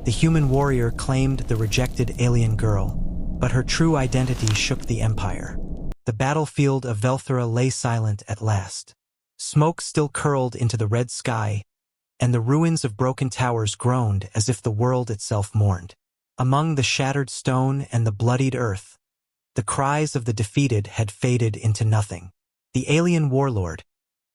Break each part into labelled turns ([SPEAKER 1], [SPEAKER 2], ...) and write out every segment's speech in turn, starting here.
[SPEAKER 1] The human warrior claimed the rejected alien girl, but her true identity shook the empire. The battlefield of Velthari lay silent at last. Smoke still curled into the red sky, and the ruins of broken towers groaned as if the world itself mourned. Among the shattered stone and the bloodied earth, the cries of the defeated had faded into nothing. The alien warlord,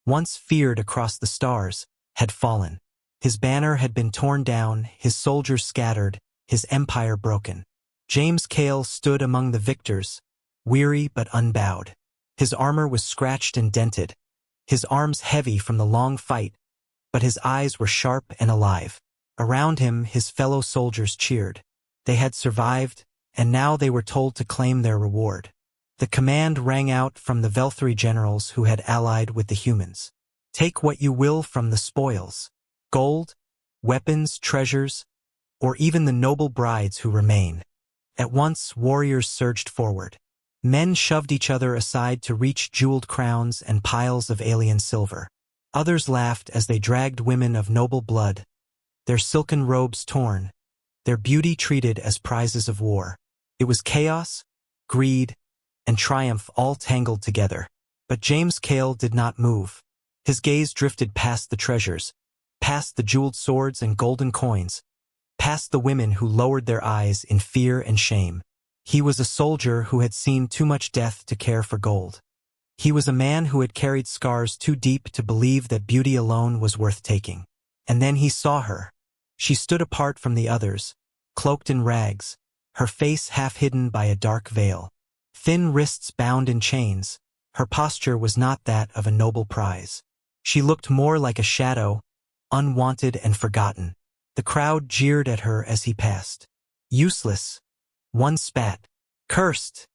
[SPEAKER 1] once feared across the stars, had fallen. His banner had been torn down, his soldiers scattered, his empire broken. James Cale stood among the victors, weary but unbowed. His armor was scratched and dented, his arms heavy from the long fight, but his eyes were sharp and alive. Around him, his fellow soldiers cheered. They had survived, and now they were told to claim their reward. The command rang out from the Velthari generals who had allied with the humans. Take what you will from the spoils. Gold, weapons, treasures, or even the noble brides who remain. At once, warriors surged forward. Men shoved each other aside to reach jeweled crowns and piles of alien silver. Others laughed as they dragged women of noble blood, their silken robes torn, their beauty treated as prizes of war. It was chaos, greed, and triumph all tangled together. But James Cale did not move. His gaze drifted past the treasures, past the jeweled swords and golden coins, past the women who lowered their eyes in fear and shame. He was a soldier who had seen too much death to care for gold. He was a man who had carried scars too deep to believe that beauty alone was worth taking. And then he saw her. She stood apart from the others, cloaked in rags, her face half hidden by a dark veil. Thin wrists bound in chains, her posture was not that of a noble prize. She looked more like a shadow, unwanted and forgotten. The crowd jeered at her as he passed. Useless, one spat. Cursed,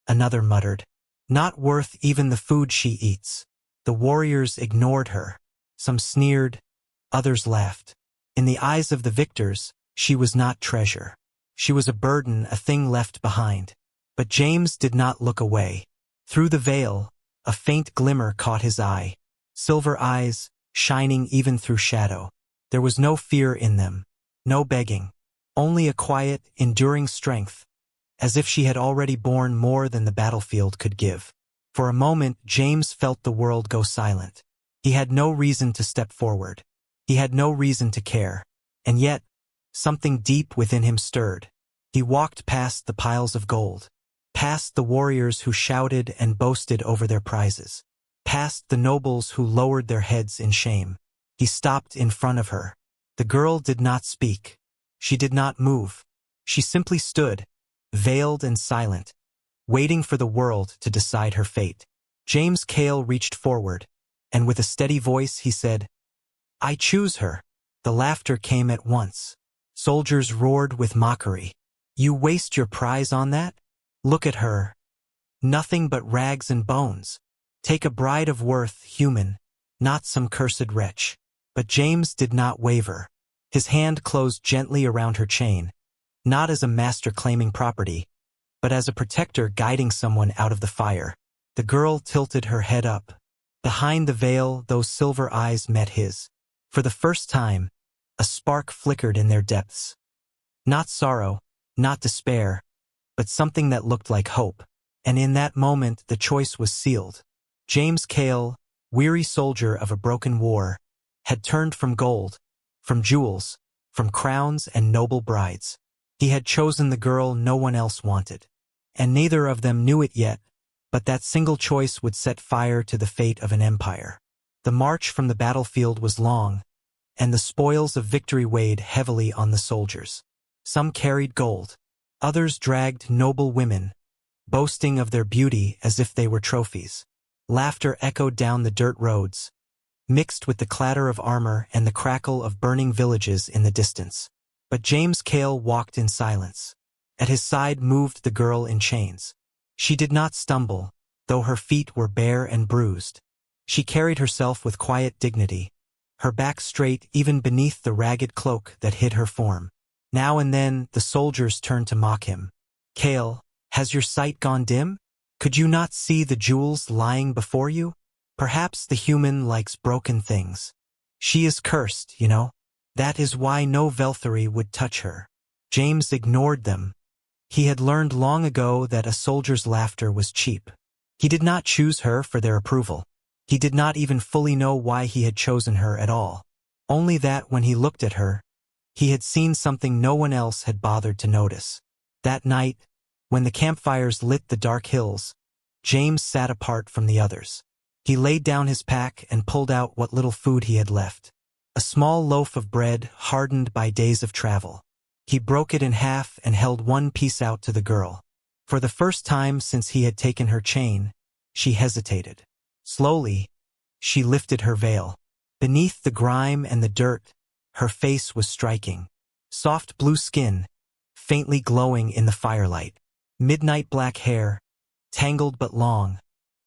[SPEAKER 1] another muttered. Not worth even the food she eats. The warriors ignored her. Some sneered, others laughed. In the eyes of the victors, she was not treasure. She was a burden, a thing left behind. But James did not look away. Through the veil, a faint glimmer caught his eye. Silver eyes, shining even through shadow. There was no fear in them, no begging, only a quiet, enduring strength, as if she had already borne more than the battlefield could give. For a moment, James felt the world go silent. He had no reason to step forward. He had no reason to care. And yet, something deep within him stirred. He walked past the piles of gold, past the warriors who shouted and boasted over their prizes, past the nobles who lowered their heads in shame. He stopped in front of her. The girl did not speak. She did not move. She simply stood, veiled and silent, waiting for the world to decide her fate. James Cale reached forward, and with a steady voice he said, "I choose her." The laughter came at once. Soldiers roared with mockery. "You waste your prize on that? Look at her. Nothing but rags and bones. Take a bride of worth, human, not some cursed wretch." But James did not waver. His hand closed gently around her chain, not as a master claiming property, but as a protector guiding someone out of the fire. The girl tilted her head up. Behind the veil, those silver eyes met his. For the first time, a spark flickered in their depths. Not sorrow, not despair, but something that looked like hope. And in that moment, the choice was sealed. James Cale, weary soldier of a broken war, had turned from gold, from jewels, from crowns and noble brides. He had chosen the girl no one else wanted. And neither of them knew it yet, but that single choice would set fire to the fate of an empire. The march from the battlefield was long, and the spoils of victory weighed heavily on the soldiers. Some carried gold. Others dragged noble women, boasting of their beauty as if they were trophies. Laughter echoed down the dirt roads, mixed with the clatter of armor and the crackle of burning villages in the distance. But James Cale walked in silence. At his side moved the girl in chains. She did not stumble, though her feet were bare and bruised. She carried herself with quiet dignity, her back straight even beneath the ragged cloak that hid her form. Now and then, the soldiers turned to mock him. "Cale, has your sight gone dim? Could you not see the jewels lying before you? Perhaps the human likes broken things. She is cursed, you know." That is why no Velthari would touch her. James ignored them. He had learned long ago that a soldier's laughter was cheap. He did not choose her for their approval. He did not even fully know why he had chosen her at all. Only that when he looked at her, he had seen something no one else had bothered to notice. That night, when the campfires lit the dark hills, James sat apart from the others. He laid down his pack and pulled out what little food he had left. A small loaf of bread hardened by days of travel. He broke it in half and held one piece out to the girl. For the first time since he had taken her chain, she hesitated. Slowly, she lifted her veil. Beneath the grime and the dirt, her face was striking. Soft blue skin, faintly glowing in the firelight. Midnight black hair, tangled but long,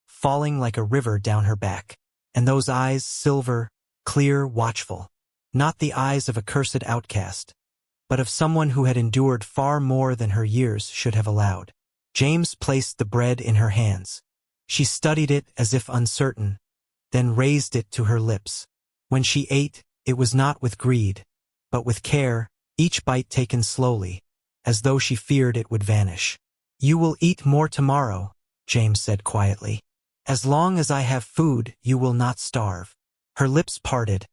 [SPEAKER 1] falling like a river down her back. And those eyes, silver, clear, watchful. Not the eyes of a cursed outcast, but of someone who had endured far more than her years should have allowed. James placed the bread in her hands. She studied it as if uncertain, then raised it to her lips. When she ate, it was not with greed, but with care, each bite taken slowly, as though she feared it would vanish. "You will eat more tomorrow," James said quietly. "As long as I have food, you will not starve." Her lips parted,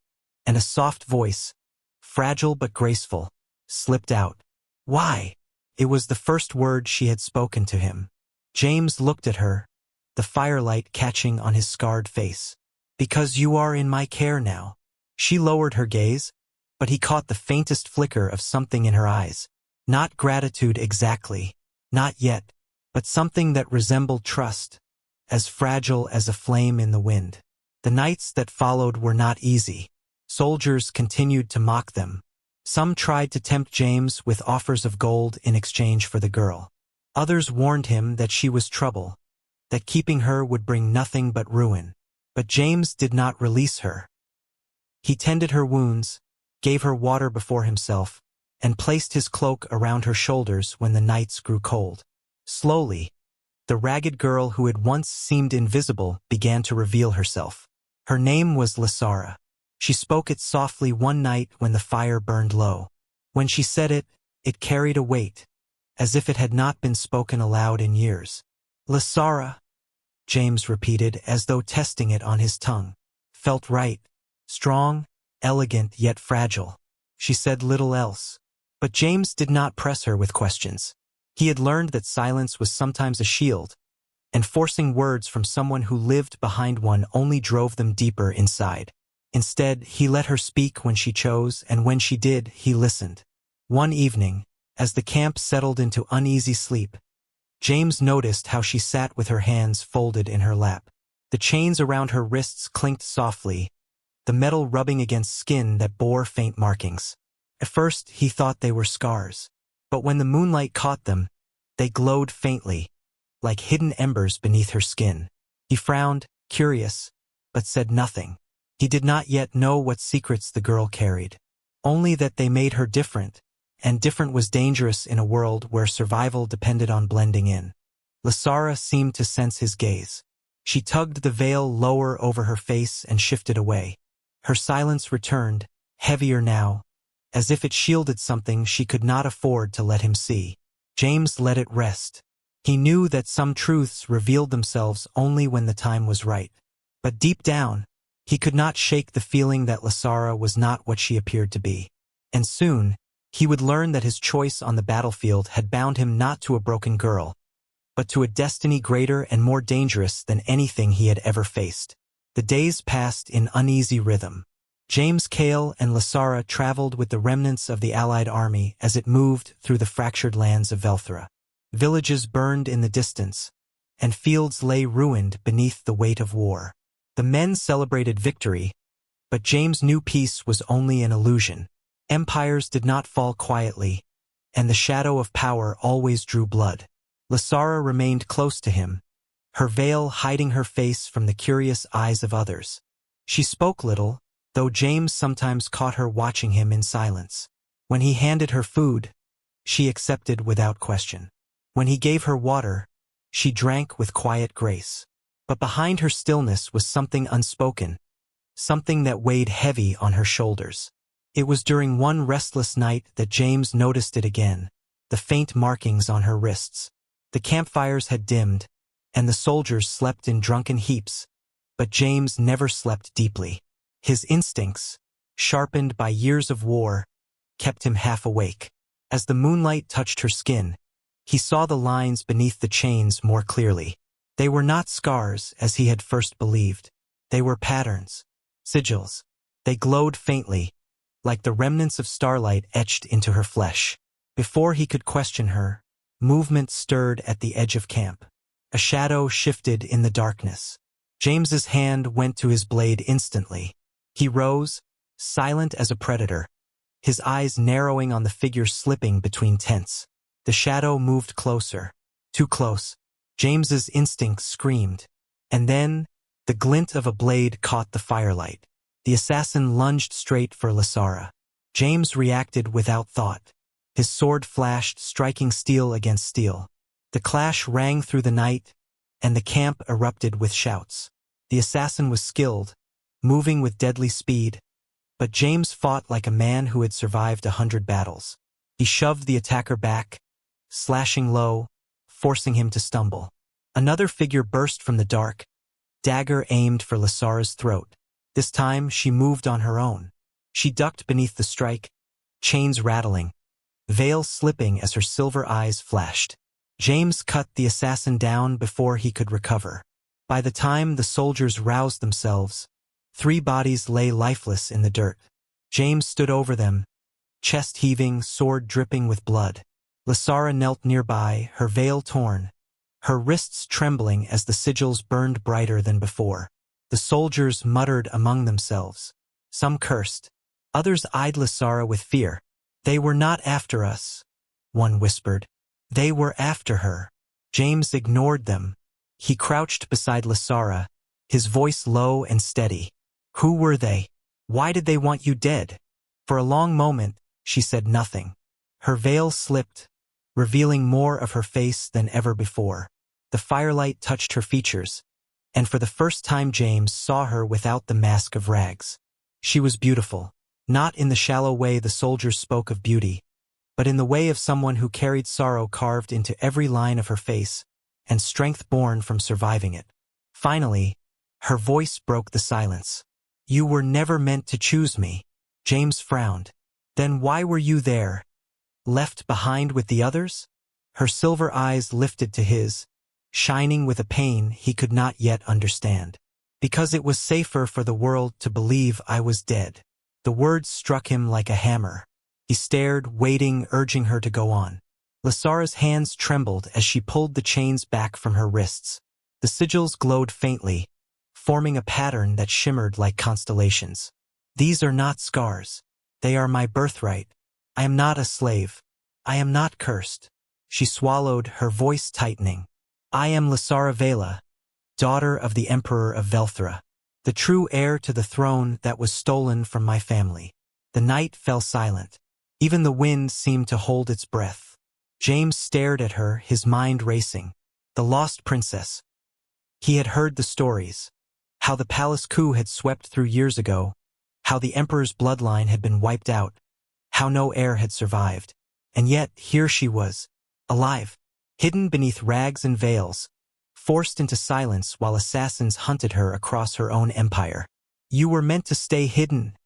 [SPEAKER 1] and a soft voice, fragile but graceful, slipped out. "Why?" It was the first word she had spoken to him. James looked at her, the firelight catching on his scarred face. "Because you are in my care now." She lowered her gaze, but he caught the faintest flicker of something in her eyes. Not gratitude exactly, not yet, but something that resembled trust, as fragile as a flame in the wind. The nights that followed were not easy. Soldiers continued to mock them. Some tried to tempt James with offers of gold in exchange for the girl. Others warned him that she was trouble, that keeping her would bring nothing but ruin. But James did not release her. He tended her wounds, gave her water before himself, and placed his cloak around her shoulders when the nights grew cold. Slowly, the ragged girl who had once seemed invisible began to reveal herself. Her name was Lysara. She spoke it softly one night when the fire burned low. When she said it, it carried a weight, as if it had not been spoken aloud in years. "Lysara," James repeated as though testing it on his tongue. Felt right. Strong, elegant yet fragile. She said little else. But James did not press her with questions. He had learned that silence was sometimes a shield, and forcing words from someone who lived behind one only drove them deeper inside. Instead, he let her speak when she chose, and when she did, he listened. One evening, as the camp settled into uneasy sleep, James noticed how she sat with her hands folded in her lap. The chains around her wrists clinked softly, the metal rubbing against skin that bore faint markings. At first, he thought they were scars, but when the moonlight caught them, they glowed faintly, like hidden embers beneath her skin. He frowned, curious, but said nothing. He did not yet know what secrets the girl carried, only that they made her different, and different was dangerous in a world where survival depended on blending in. Lysara seemed to sense his gaze. She tugged the veil lower over her face and shifted away. Her silence returned, heavier now, as if it shielded something she could not afford to let him see. James let it rest. He knew that some truths revealed themselves only when the time was right. But deep down, he could not shake the feeling that Lysara was not what she appeared to be. And soon, he would learn that his choice on the battlefield had bound him not to a broken girl, but to a destiny greater and more dangerous than anything he had ever faced. The days passed in uneasy rhythm. James Cale and Lysara traveled with the remnants of the Allied army as it moved through the fractured lands of Velthari. Villages burned in the distance, and fields lay ruined beneath the weight of war. The men celebrated victory, but James knew peace was only an illusion. Empires did not fall quietly, and the shadow of power always drew blood. Lysara remained close to him, her veil hiding her face from the curious eyes of others. She spoke little, though James sometimes caught her watching him in silence. When he handed her food, she accepted without question. When he gave her water, she drank with quiet grace. But behind her stillness was something unspoken, something that weighed heavy on her shoulders. It was during one restless night that James noticed it again, the faint markings on her wrists. The campfires had dimmed, and the soldiers slept in drunken heaps, but James never slept deeply. His instincts, sharpened by years of war, kept him half awake. As the moonlight touched her skin, he saw the lines beneath the chains more clearly. They were not scars, as he had first believed. They were patterns, sigils. They glowed faintly, like the remnants of starlight etched into her flesh. Before he could question her, movement stirred at the edge of camp. A shadow shifted in the darkness. James's hand went to his blade instantly. He rose, silent as a predator, his eyes narrowing on the figure slipping between tents. The shadow moved closer. Too close. James's instinct screamed. And then, the glint of a blade caught the firelight. The assassin lunged straight for Lysara. James reacted without thought. His sword flashed, striking steel against steel. The clash rang through the night, and the camp erupted with shouts. The assassin was skilled, moving with deadly speed, but James fought like a man who had survived 100 battles. He shoved the attacker back, slashing low, forcing him to stumble. Another figure burst from the dark, dagger aimed for Lysara's throat. This time she moved on her own. She ducked beneath the strike, chains rattling, veil slipping as her silver eyes flashed. James cut the assassin down before he could recover. By the time the soldiers roused themselves, 3 bodies lay lifeless in the dirt. James stood over them, chest heaving, sword dripping with blood. Lysara knelt nearby, her veil torn, her wrists trembling as the sigils burned brighter than before. The soldiers muttered among themselves. Some cursed. Others eyed Lysara with fear. "They were not after us," one whispered. "They were after her." James ignored them. He crouched beside Lysara, his voice low and steady. "Who were they? Why did they want you dead?" For a long moment, she said nothing. Her veil slipped, revealing more of her face than ever before. The firelight touched her features, and for the first time James saw her without the mask of rags. She was beautiful, not in the shallow way the soldiers spoke of beauty, but in the way of someone who carried sorrow carved into every line of her face, and strength born from surviving it. Finally, her voice broke the silence. "You were never meant to choose me." James frowned. "Then why were you there? Left behind with the others?" Her silver eyes lifted to his, shining with a pain he could not yet understand. "Because it was safer for the world to believe I was dead." The words struck him like a hammer. He stared, waiting, urging her to go on. Lysara's hands trembled as she pulled the chains back from her wrists. The sigils glowed faintly, forming a pattern that shimmered like constellations. "These are not scars. They are my birthright. I am not a slave. I am not cursed." She swallowed, her voice tightening. "I am Lysara Vela, daughter of the Emperor of Velthari, the true heir to the throne that was stolen from my family." The night fell silent. Even the wind seemed to hold its breath. James stared at her, his mind racing. The lost princess. He had heard the stories. How the palace coup had swept through years ago. How the emperor's bloodline had been wiped out. How no heir had survived. And yet, here she was, alive, hidden beneath rags and veils, forced into silence while assassins hunted her across her own empire. "You were meant to stay hidden,"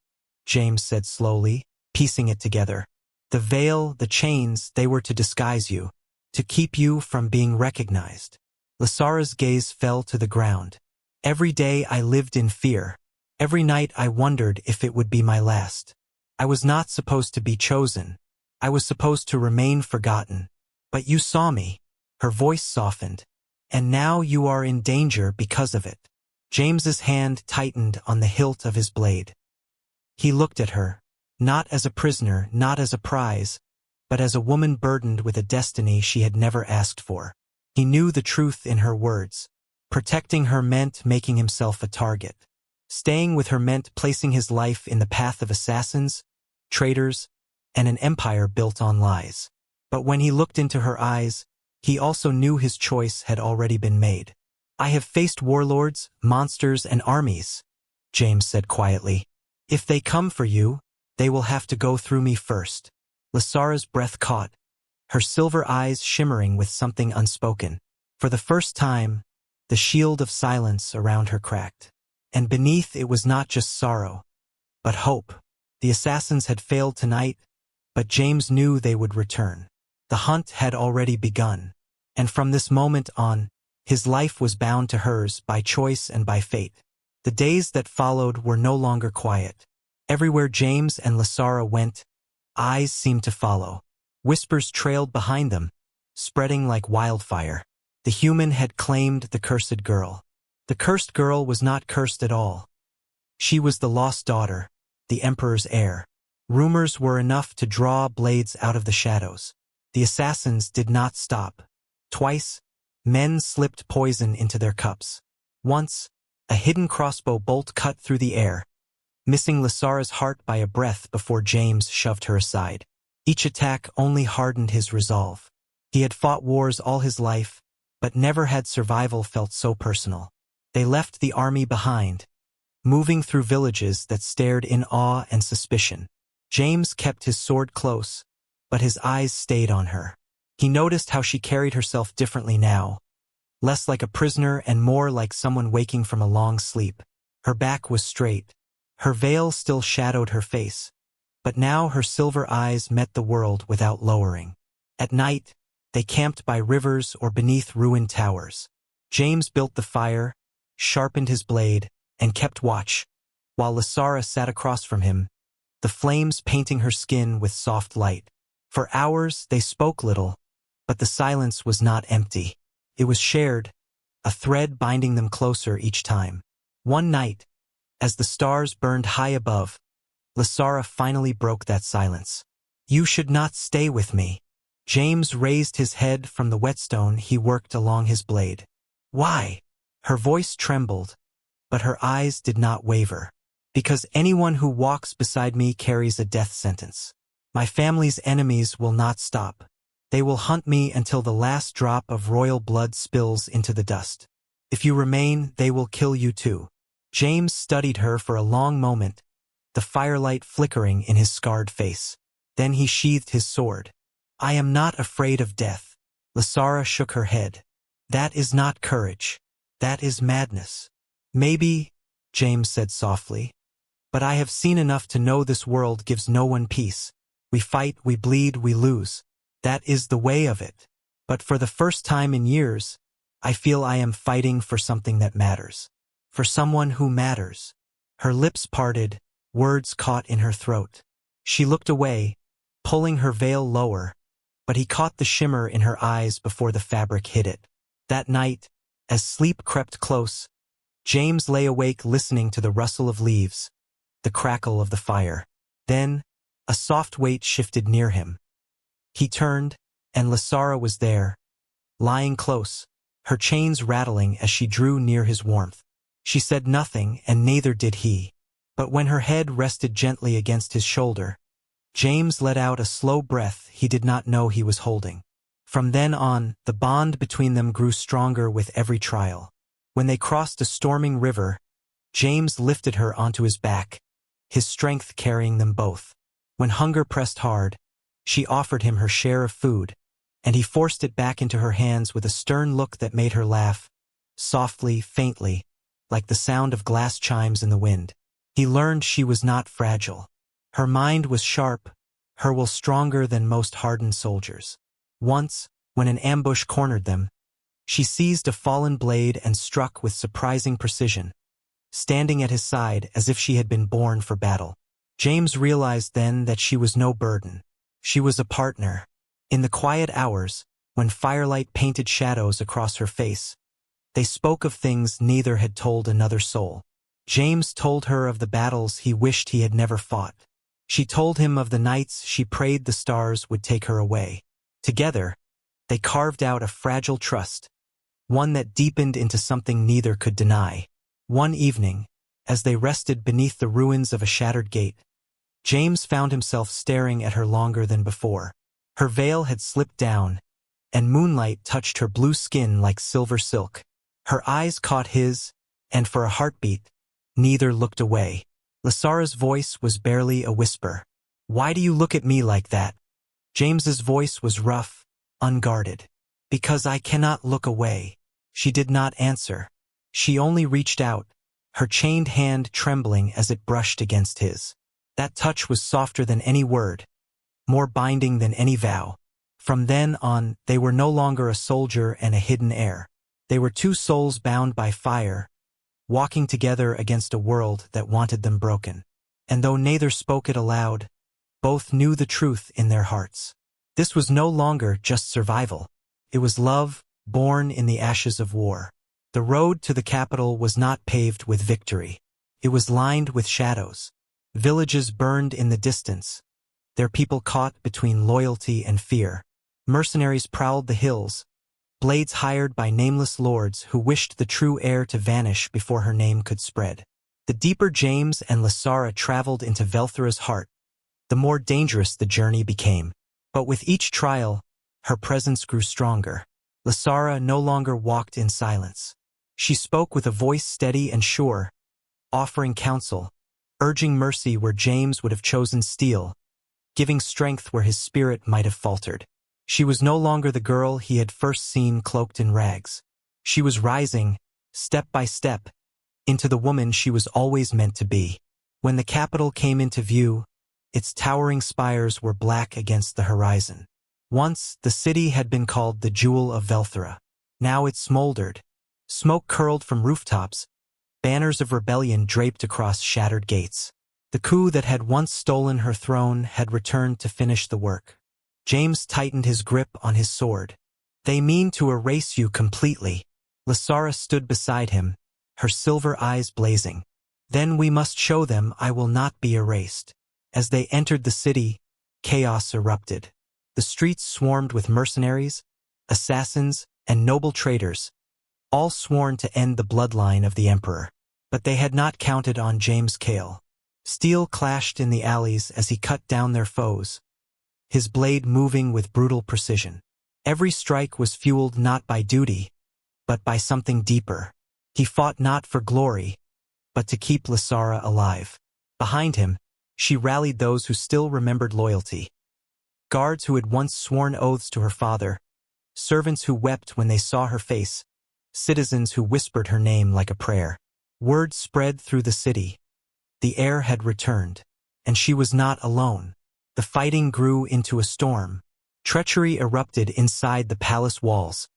[SPEAKER 1] James said slowly, piecing it together. "The veil, the chains, they were to disguise you, to keep you from being recognized." Lysara's gaze fell to the ground. "Every day I lived in fear. Every night I wondered if it would be my last. I was not supposed to be chosen. I was supposed to remain forgotten. But you saw me." Her voice softened. "And now you are in danger because of it." James's hand tightened on the hilt of his blade. He looked at her, not as a prisoner, not as a prize, but as a woman burdened with a destiny she had never asked for. He knew the truth in her words. Protecting her meant making himself a target. Staying with her meant placing his life in the path of assassins, traitors, and an empire built on lies. But when he looked into her eyes, he also knew his choice had already been made. "I have faced warlords, monsters, and armies," James said quietly. "If they come for you, They will have to go through me first. Lysara's breath caught, her silver eyes shimmering with something unspoken. For the first time, the shield of silence around her cracked. And beneath it was not just sorrow, but hope. The assassins had failed tonight, but James knew they would return. The hunt had already begun, and from this moment on, his life was bound to hers by choice and by fate. The days that followed were no longer quiet. Everywhere James and Lysara went, eyes seemed to follow. Whispers trailed behind them, spreading like wildfire. The human had claimed the cursed girl. The cursed girl was not cursed at all. She was the lost daughter, the Emperor's heir. Rumors were enough to draw blades out of the shadows. The assassins did not stop. Twice, men slipped poison into their cups. Once, a hidden crossbow bolt cut through the air, missing Lysara's heart by a breath before James shoved her aside. Each attack only hardened his resolve. He had fought wars all his life, but never had survival felt so personal. They left the army behind, moving through villages that stared in awe and suspicion. James kept his sword close, but his eyes stayed on her. He noticed how she carried herself differently now, less like a prisoner and more like someone waking from a long sleep. Her back was straight. Her veil still shadowed her face, but now her silver eyes met the world without lowering. At night, they camped by rivers or beneath ruined towers. James built the fire, sharpened his blade, and kept watch, while Lysara sat across from him, the flames painting her skin with soft light. For hours they spoke little, but the silence was not empty. It was shared, a thread binding them closer each time. One night, as the stars burned high above, Lysara finally broke that silence. "You should not stay with me." James raised his head from the whetstone he worked along his blade. "Why?" Her voice trembled, but her eyes did not waver. "Because anyone who walks beside me carries a death sentence. My family's enemies will not stop. They will hunt me until the last drop of royal blood spills into the dust. If you remain, they will kill you too." James studied her for a long moment, the firelight flickering in his scarred face. Then he sheathed his sword. "I am not afraid of death." Lysara shook her head. "That is not courage. That is madness." "Maybe," James said softly, "but I have seen enough to know this world gives no one peace. We fight, we bleed, we lose. That is the way of it. But for the first time in years, I feel I am fighting for something that matters. For someone who matters." Her lips parted, words caught in her throat. She looked away, pulling her veil lower, but he caught the shimmer in her eyes before the fabric hid it. That night, as sleep crept close, James lay awake listening to the rustle of leaves, the crackle of the fire. Then, a soft weight shifted near him. He turned, and Lysara was there, lying close, her chains rattling as she drew near his warmth. She said nothing, and neither did he. But when her head rested gently against his shoulder, James let out a slow breath he did not know he was holding. From then on, the bond between them grew stronger with every trial. When they crossed a storming river, James lifted her onto his back, his strength carrying them both. When hunger pressed hard, she offered him her share of food, and he forced it back into her hands with a stern look that made her laugh, softly, faintly, like the sound of glass chimes in the wind. He learned she was not fragile. Her mind was sharp, her will stronger than most hardened soldiers. Once, when an ambush cornered them, she seized a fallen blade and struck with surprising precision, standing at his side as if she had been born for battle. James realized then that she was no burden. She was a partner. In the quiet hours, when firelight painted shadows across her face, they spoke of things neither had told another soul. James told her of the battles he wished he had never fought. She told him of the nights she prayed the stars would take her away. Together, they carved out a fragile trust, one that deepened into something neither could deny. One evening, as they rested beneath the ruins of a shattered gate, James found himself staring at her longer than before. Her veil had slipped down, and moonlight touched her blue skin like silver silk. Her eyes caught his, and for a heartbeat, neither looked away. Lysara's voice was barely a whisper. "Why do you look at me like that?" James's voice was rough, unguarded. "Because I cannot look away." She did not answer. She only reached out, her chained hand trembling as it brushed against his. That touch was softer than any word, more binding than any vow. From then on, they were no longer a soldier and a hidden heir. They were two souls bound by fire, walking together against a world that wanted them broken. And though neither spoke it aloud, both knew the truth in their hearts. This was no longer just survival. It was love, born in the ashes of war. The road to the capital was not paved with victory. It was lined with shadows. Villages burned in the distance, their people caught between loyalty and fear. Mercenaries prowled the hills, blades hired by nameless lords who wished the true heir to vanish before her name could spread. The deeper James and Lysara traveled into Velthari's heart, the more dangerous the journey became. But with each trial, her presence grew stronger. Lysara no longer walked in silence. She spoke with a voice steady and sure, offering counsel, urging mercy where James would have chosen steel, giving strength where his spirit might have faltered. She was no longer the girl he had first seen cloaked in rags. She was rising, step by step, into the woman she was always meant to be. When the capital came into view, its towering spires were black against the horizon. Once, the city had been called the Jewel of Velthari. Now it smoldered. Smoke curled from rooftops, banners of rebellion draped across shattered gates. The coup that had once stolen her throne had returned to finish the work. James tightened his grip on his sword. "They mean to erase you completely." Lysara stood beside him, her silver eyes blazing. "Then we must show them I will not be erased." As they entered the city, chaos erupted. The streets swarmed with mercenaries, assassins, and noble traitors, all sworn to end the bloodline of the Emperor. But they had not counted on James Cale. Steel clashed in the alleys as he cut down their foes, his blade moving with brutal precision. Every strike was fueled not by duty, but by something deeper. He fought not for glory, but to keep Lysara alive. Behind him, she rallied those who still remembered loyalty. Guards who had once sworn oaths to her father, servants who wept when they saw her face, citizens who whispered her name like a prayer. Word spread through the city. The heir had returned, and she was not alone. The fighting grew into a storm. Treachery erupted inside the palace walls,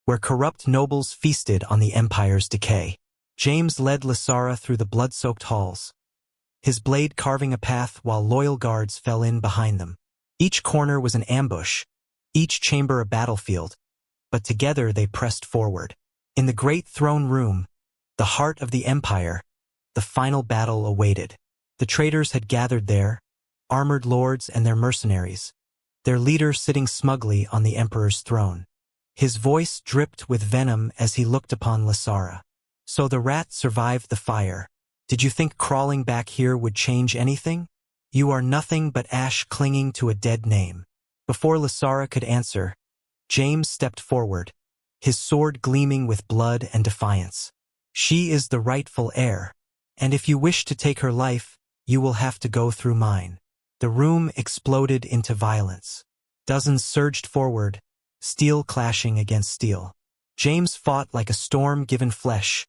[SPEAKER 1] where corrupt nobles feasted on the empire's decay. James led Lysara through the blood-soaked halls, his blade carving a path while loyal guards fell in behind them. Each corner was an ambush, each chamber a battlefield, but together they pressed forward. In the great throne room, the heart of the empire, the final battle awaited. The traitors had gathered there, armored lords and their mercenaries, their leader sitting smugly on the emperor's throne. His voice dripped with venom as he looked upon Lysara. "So the rat survived the fire. Did you think crawling back here would change anything? You are nothing but ash clinging to a dead name." Before Lysara could answer, James stepped forward, his sword gleaming with blood and defiance. "She is the rightful heir, and if you wish to take her life, you will have to go through mine." The room exploded into violence. Dozens surged forward, steel clashing against steel. James fought like a storm given flesh,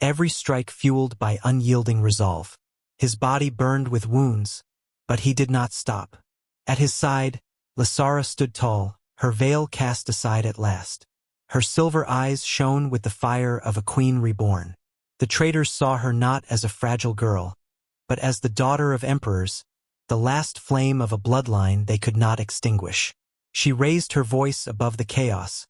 [SPEAKER 1] every strike fueled by unyielding resolve. His body burned with wounds, but he did not stop. At his side, Lysara stood tall, her veil cast aside at last. Her silver eyes shone with the fire of a queen reborn. The traitors saw her not as a fragile girl, but as the daughter of emperors, the last flame of a bloodline they could not extinguish. She raised her voice above the chaos,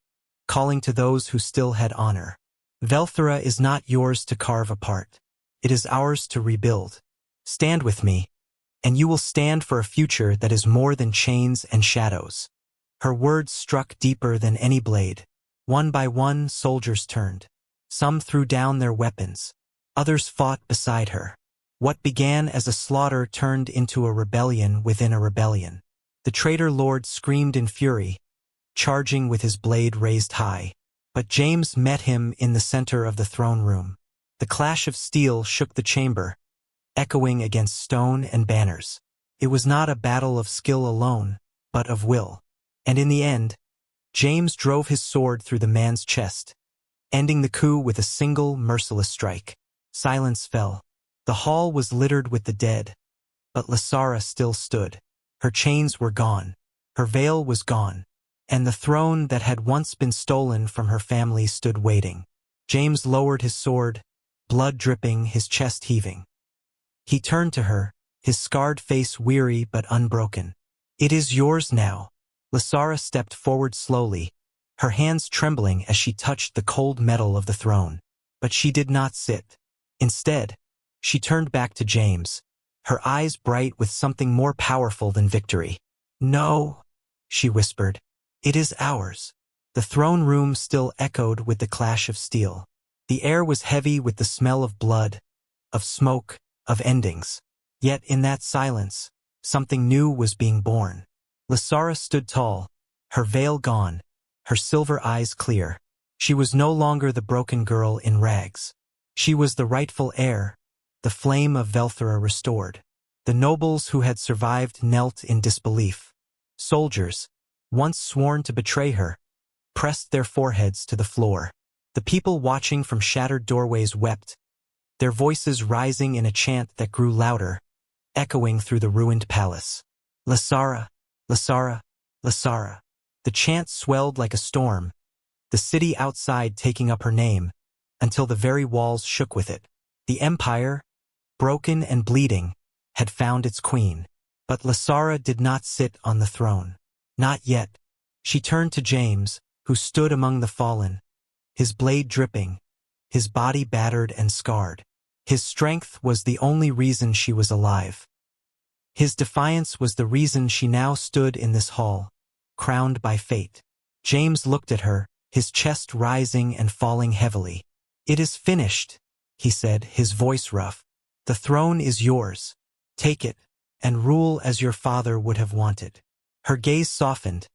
[SPEAKER 1] calling to those who still had honor. "Velthari is not yours to carve apart. It is ours to rebuild. Stand with me, and you will stand for a future that is more than chains and shadows." Her words struck deeper than any blade. One by one, soldiers turned. Some threw down their weapons. Others fought beside her. What began as a slaughter turned into a rebellion within a rebellion. The traitor lord screamed in fury, charging with his blade raised high. But James met him in the center of the throne room. The clash of steel shook the chamber, echoing against stone and banners. It was not a battle of skill alone, but of will. And in the end, James drove his sword through the man's chest, ending the coup with a single merciless strike. Silence fell. The hall was littered with the dead, but Lasara still stood. Her chains were gone. Her veil was gone. And the throne that had once been stolen from her family stood waiting. James lowered his sword, blood dripping, his chest heaving. He turned to her, his scarred face weary but unbroken. "It is yours now." Lasara stepped forward slowly, her hands trembling as she touched the cold metal of the throne. But she did not sit. Instead, she turned back to James, her eyes bright with something more powerful than victory. "No," she whispered. "It is ours." The throne room still echoed with the clash of steel. The air was heavy with the smell of blood, of smoke, of endings. Yet in that silence, something new was being born. Lasara stood tall, her veil gone, her silver eyes clear. She was no longer the broken girl in rags. She was the rightful heir, the flame of Velthari restored. The nobles who had survived knelt in disbelief. Soldiers, once sworn to betray her, pressed their foreheads to the floor. The people watching from shattered doorways wept, their voices rising in a chant that grew louder, echoing through the ruined palace. "Lasara, Lasara, Lasara." The chant swelled like a storm, the city outside taking up her name, until the very walls shook with it. The empire, broken and bleeding, had found its queen. But Lasara did not sit on the throne. Not yet. She turned to James, who stood among the fallen, his blade dripping, his body battered and scarred. His strength was the only reason she was alive. His defiance was the reason she now stood in this hall, crowned by fate. James looked at her, his chest rising and falling heavily. "It is finished," he said, his voice rough. "The throne is yours. Take it, and rule as your father would have wanted." Her gaze softened,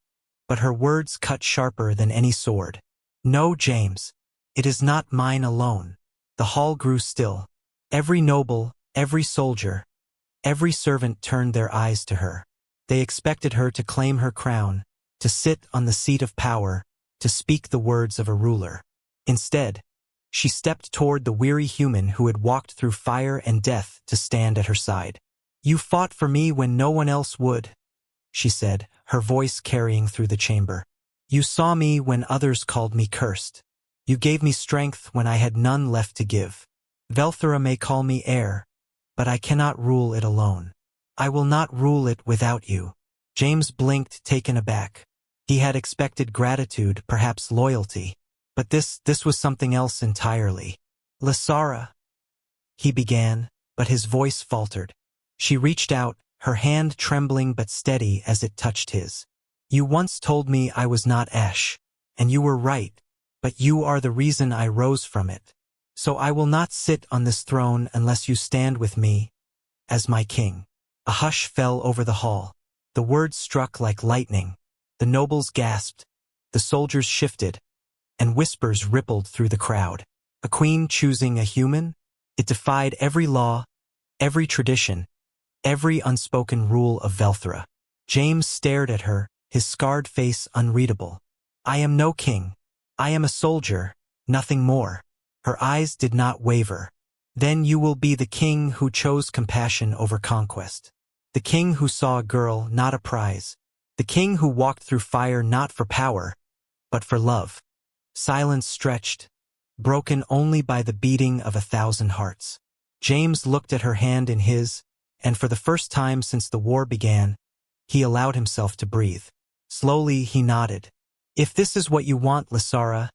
[SPEAKER 1] but her words cut sharper than any sword. "No, James, it is not mine alone." The hall grew still. Every noble, every soldier, every servant turned their eyes to her. They expected her to claim her crown, to sit on the seat of power, to speak the words of a ruler. Instead, she stepped toward the weary human who had walked through fire and death to stand at her side. "You fought for me when no one else would," she said, her voice carrying through the chamber. "You saw me when others called me cursed. You gave me strength when I had none left to give. Velthari may call me heir, but I cannot rule it alone. I will not rule it without you." James blinked, taken aback. He had expected gratitude, perhaps loyalty. But this was something else entirely. "Lasara," he began, but his voice faltered. She reached out, her hand trembling but steady as it touched his. "You once told me I was not Ash, and you were right, but you are the reason I rose from it. So I will not sit on this throne unless you stand with me as my king." A hush fell over the hall. The words struck like lightning. The nobles gasped, the soldiers shifted, and whispers rippled through the crowd. A queen choosing a human? It defied every law, every tradition, every unspoken rule of Velthari. James stared at her, his scarred face unreadable. "I am no king. I am a soldier, nothing more." Her eyes did not waver. "Then you will be the king who chose compassion over conquest. The king who saw a girl, not a prize. The king who walked through fire not for power, but for love." Silence stretched, broken only by the beating of 1,000 hearts. James looked at her hand in his, and for the first time since the war began, he allowed himself to breathe. Slowly he nodded. "If this is what you want, Lasara,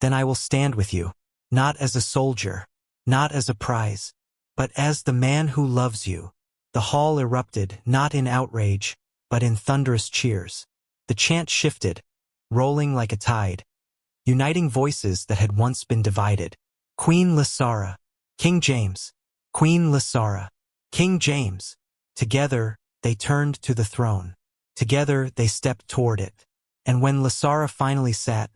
[SPEAKER 1] then I will stand with you. Not as a soldier, not as a prize, but as the man who loves you." The hall erupted, not in outrage, but in thunderous cheers. The chant shifted, rolling like a tide, uniting voices that had once been divided. "Queen Lasara, King James, Queen Lasara, King James." Together, they turned to the throne. Together, they stepped toward it. And when Lasara finally sat,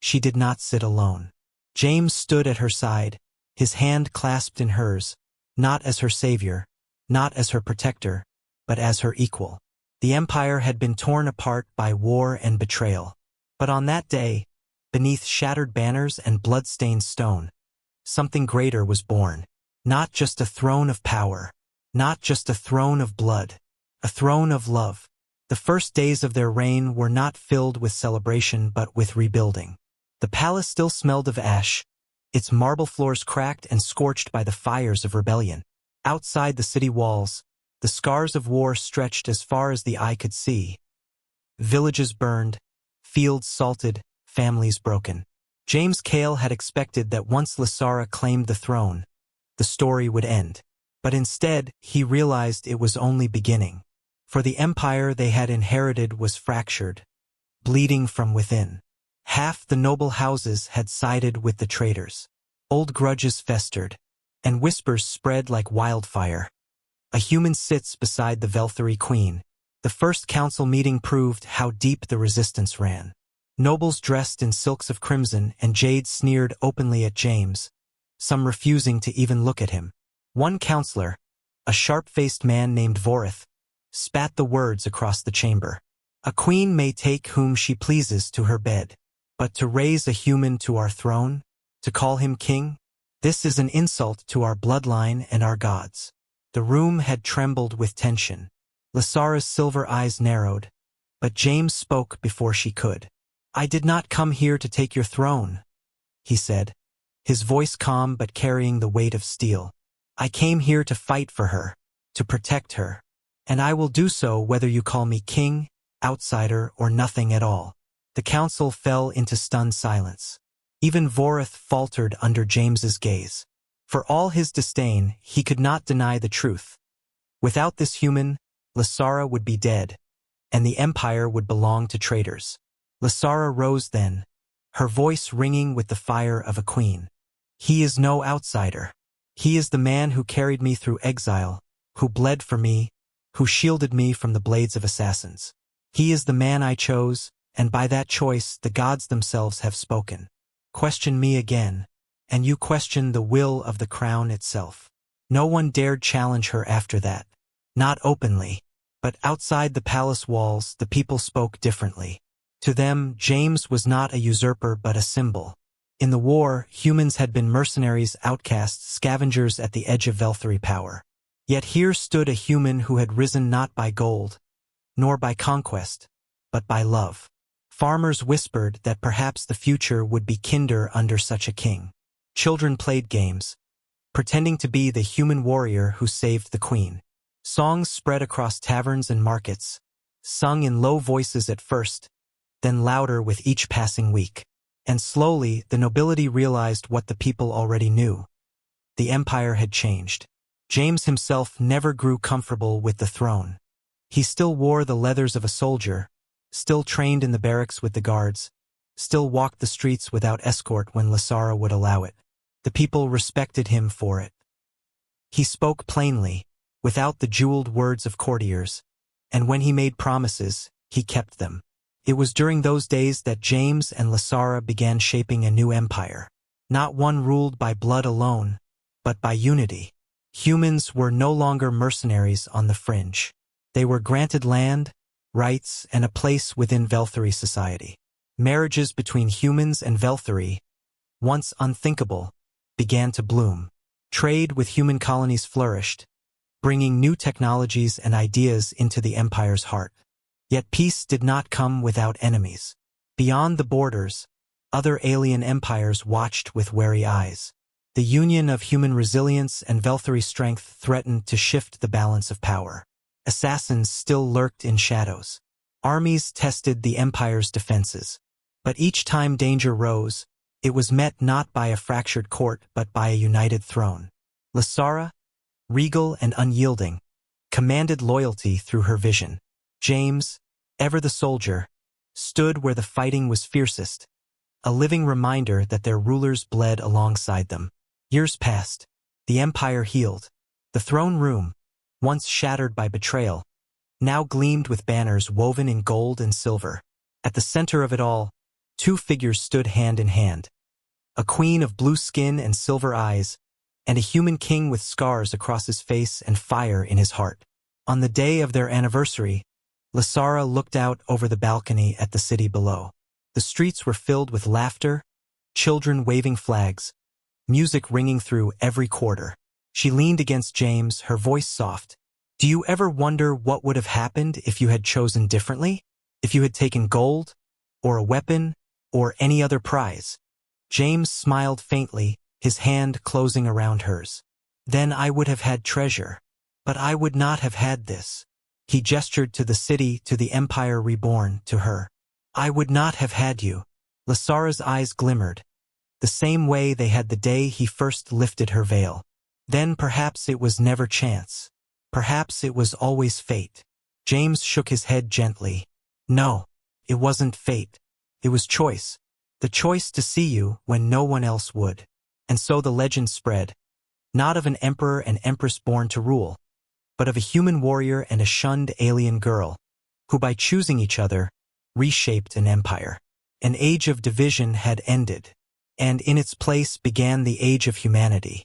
[SPEAKER 1] she did not sit alone. James stood at her side, his hand clasped in hers, not as her savior, not as her protector, but as her equal. The empire had been torn apart by war and betrayal. But on that day, beneath shattered banners and blood-stained stone, something greater was born. Not just a throne of power, not just a throne of blood, a throne of love. The first days of their reign were not filled with celebration but with rebuilding. The palace still smelled of ash, its marble floors cracked and scorched by the fires of rebellion. Outside the city walls, the scars of war stretched as far as the eye could see. Villages burned, fields salted, families broken. James Cale had expected that once Lysara claimed the throne, the story would end. But instead, he realized it was only beginning. For the empire they had inherited was fractured, bleeding from within. Half the noble houses had sided with the traitors. Old grudges festered, and whispers spread like wildfire. A human sits beside the Velthari queen. The first council meeting proved how deep the resistance ran. Nobles dressed in silks of crimson and jade sneered openly at James, some refusing to even look at him. One counselor, a sharp-faced man named Vorith, spat the words across the chamber. A queen may take whom she pleases to her bed, but to raise a human to our throne, to call him king, this is an insult to our bloodline and our gods. The room had trembled with tension. Lysara's silver eyes narrowed, but James spoke before she could. "I did not come here to take your throne," he said, his voice calm but carrying the weight of steel. "I came here to fight for her, to protect her, and I will do so whether you call me king, outsider, or nothing at all." The council fell into stunned silence. Even Vorith faltered under James's gaze. For all his disdain, he could not deny the truth. Without this human, Lysara would be dead, and the empire would belong to traitors. Lysara rose then, her voice ringing with the fire of a queen. "He is no outsider. He is the man who carried me through exile, who bled for me, who shielded me from the blades of assassins. He is the man I chose, and by that choice the gods themselves have spoken. Question me again, and you question the will of the crown itself." No one dared challenge her after that. Not openly, but outside the palace walls the people spoke differently. To them, James was not a usurper but a symbol. In the war, humans had been mercenaries, outcasts, scavengers at the edge of Velthari power. Yet here stood a human who had risen not by gold, nor by conquest, but by love. Farmers whispered that perhaps the future would be kinder under such a king. Children played games, pretending to be the human warrior who saved the queen. Songs spread across taverns and markets, sung in low voices at first, then louder with each passing week. And slowly, the nobility realized what the people already knew. The empire had changed. James himself never grew comfortable with the throne. He still wore the leathers of a soldier, still trained in the barracks with the guards, still walked the streets without escort when Lysara would allow it. The people respected him for it. He spoke plainly, without the jeweled words of courtiers, and when he made promises, he kept them. It was during those days that James and Lysara began shaping a new empire, not one ruled by blood alone, but by unity. Humans were no longer mercenaries on the fringe. They were granted land, rights, and a place within Velthari society. Marriages between humans and Velthari, once unthinkable, began to bloom. Trade with human colonies flourished, bringing new technologies and ideas into the empire's heart. Yet peace did not come without enemies. Beyond the borders, other alien empires watched with wary eyes. The union of human resilience and Velthari strength threatened to shift the balance of power. Assassins still lurked in shadows. Armies tested the empire's defenses. But each time danger rose, it was met not by a fractured court but by a united throne. Lysara, regal and unyielding, commanded loyalty through her vision. James, ever the soldier, stood where the fighting was fiercest, a living reminder that their rulers bled alongside them. Years passed. The empire healed. The throne room, once shattered by betrayal, now gleamed with banners woven in gold and silver. At the center of it all, two figures stood hand in hand. A queen of blue skin and silver eyes, and a human king with scars across his face and fire in his heart. On the day of their anniversary, Lasara looked out over the balcony at the city below. The streets were filled with laughter, children waving flags, music ringing through every quarter. She leaned against James, her voice soft. Do you ever wonder what would have happened if you had chosen differently? If you had taken gold, or a weapon, or any other prize? James smiled faintly, his hand closing around hers. Then I would have had treasure. But I would not have had this. He gestured to the city, to the empire reborn, to her. I would not have had you. Lasara's eyes glimmered, the same way they had the day he first lifted her veil. Then perhaps it was never chance. Perhaps it was always fate. James shook his head gently. No, it wasn't fate. It was choice. The choice to see you when no one else would. And so the legend spread, not of an emperor and empress born to rule, but of a human warrior and a shunned alien girl, who by choosing each other, reshaped an empire. An age of division had ended, and in its place began the age of humanity.